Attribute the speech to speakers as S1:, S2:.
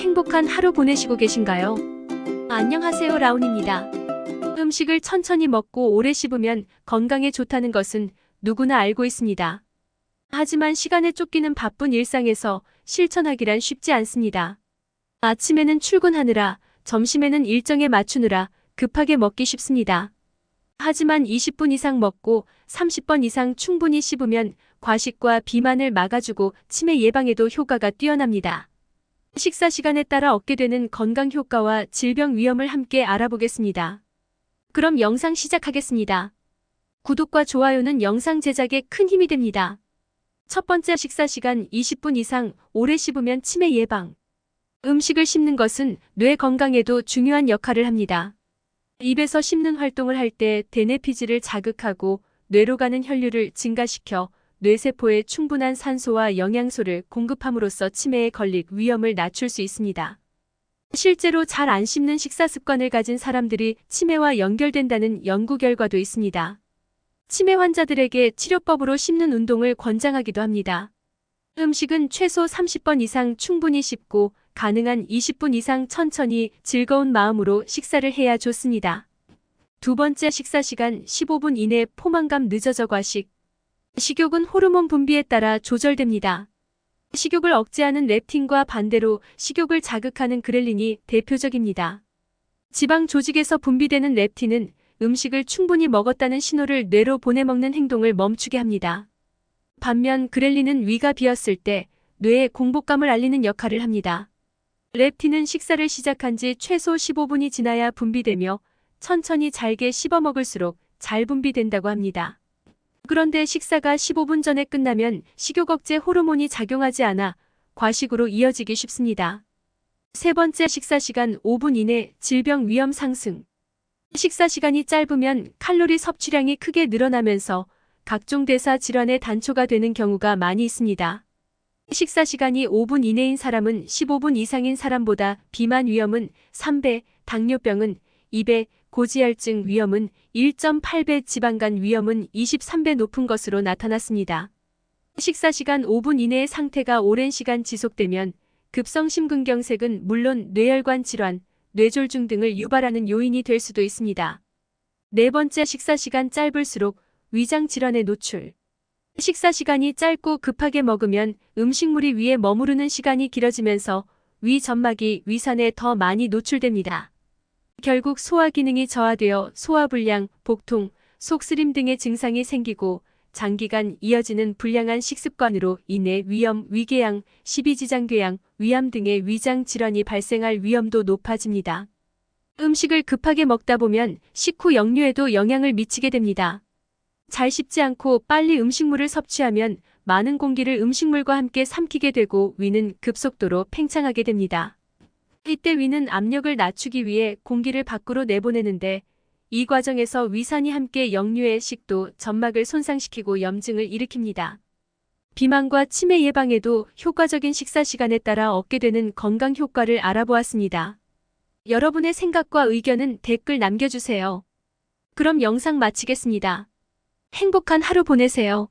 S1: 행복한 하루 보내시고 계신가요? 안녕하세요, 라운입니다. 음식을 천천히 먹고 오래 씹으면 건강에 좋다는 것은 누구나 알고 있습니다. 하지만 시간에 쫓기는 바쁜 일상에서 실천하기란 쉽지 않습니다. 아침에는 출근하느라, 점심에는 일정에 맞추느라 급하게 먹기 쉽습니다. 하지만 20분 이상 먹고 30번 이상 충분히 씹으면 과식과 비만을 막아주고 치매 예방에도 효과가 뛰어납니다. 식사 시간에 따라 얻게 되는 건강 효과와 질병 위험을 함께 알아보겠습니다. 그럼 영상 시작하겠습니다. 구독과 좋아요는 영상 제작에 큰 힘이 됩니다. 첫 번째, 식사 시간 20분 이상 오래 씹으면 치매 예방. 음식을 씹는 것은 뇌 건강에도 중요한 역할을 합니다. 입에서 씹는 활동을 할 때 대뇌피질을 자극하고 뇌로 가는 혈류를 증가시켜 뇌세포에 충분한 산소와 영양소를 공급함으로써 치매에 걸릴 위험을 낮출 수 있습니다. 실제로 잘 안 씹는 식사 습관을 가진 사람들이 치매와 연결된다는 연구 결과도 있습니다. 치매 환자들에게 치료법으로 씹는 운동을 권장하기도 합니다. 음식은 최소 30번 이상 충분히 씹고 가능한 20분 이상 천천히 즐거운 마음으로 식사를 해야 좋습니다. 두 번째, 식사 시간 15분 이내 포만감 늦어져 과식. 식욕은 호르몬 분비에 따라 조절됩니다. 식욕을 억제하는 렙틴과 반대로 식욕을 자극하는 그렐린이 대표적입니다. 지방 조직에서 분비되는 렙틴은 음식을 충분히 먹었다는 신호를 뇌로 보내먹는 행동을 멈추게 합니다. 반면 그렐린은 위가 비었을 때 뇌에 공복감을 알리는 역할을 합니다. 렙틴은 식사를 시작한 지 최소 15분이 지나야 분비되며 천천히 잘게 씹어 먹을수록 잘 분비된다고 합니다. 그런데 식사가 15분 전에 끝나면 식욕 억제 호르몬이 작용하지 않아 과식으로 이어지기 쉽습니다. 세 번째, 식사 시간 5분 이내 질병 위험 상승. 식사 시간이 짧으면 칼로리 섭취량이 크게 늘어나면서 각종 대사 질환의 단초가 되는 경우가 많이 있습니다. 식사 시간이 5분 이내인 사람은 15분 이상인 사람보다 비만 위험은 3배, 당뇨병은 2배, 고지혈증 위험은 1.8배, 지방간 위험은 23배 높은 것으로 나타났습니다. 식사 시간 5분 이내의 상태가 오랜 시간 지속되면 급성심근경색은 물론 뇌혈관 질환, 뇌졸중 등을 유발하는 요인이 될 수도 있습니다. 네 번째, 식사 시간 짧을수록 위장 질환에 노출. 식사 시간이 짧고 급하게 먹으면 음식물이 위에 머무르는 시간이 길어지면서 위 점막이 위산에 더 많이 노출됩니다. 결국 소화 기능이 저하되어 소화불량, 복통, 속쓰림 등의 증상이 생기고 장기간 이어지는 불량한 식습관으로 인해 위염, 위궤양, 십이지장궤양, 위암 등의 위장 질환이 발생할 위험도 높아집니다. 음식을 급하게 먹다 보면 식후 역류에도 영향을 미치게 됩니다. 잘 씹지 않고 빨리 음식물을 섭취하면 많은 공기를 음식물과 함께 삼키게 되고 위는 급속도로 팽창하게 됩니다. 이때 위는 압력을 낮추기 위해 공기를 밖으로 내보내는데 이 과정에서 위산이 함께 역류해 식도, 점막을 손상시키고 염증을 일으킵니다. 비만과 치매 예방에도 효과적인 식사 시간에 따라 얻게 되는 건강 효과를 알아보았습니다. 여러분의 생각과 의견은 댓글 남겨주세요. 그럼 영상 마치겠습니다. 행복한 하루 보내세요.